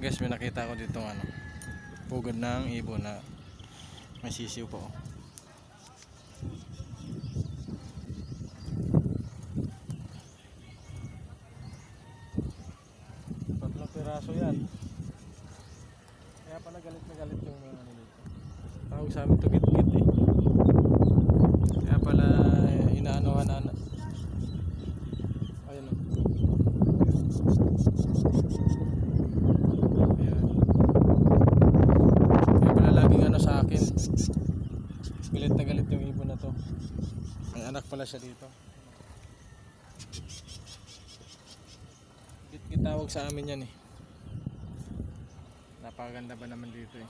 Guys, may nakita ko dito ano, pugad ng ibon na may sisiw po. Tatlong piraso yan. Kaya pala galit na galit yung mga ano dito. Tawag sa amin to git-git eh. Kaya pala inaanohan na. Ayun o. Ayan. Kaya pala laging ano sa akin. Galit na galit yung ibon na to. May anak pala siya dito. Git-git tawag sa amin yan eh. Napakaganda ba naman dito eh.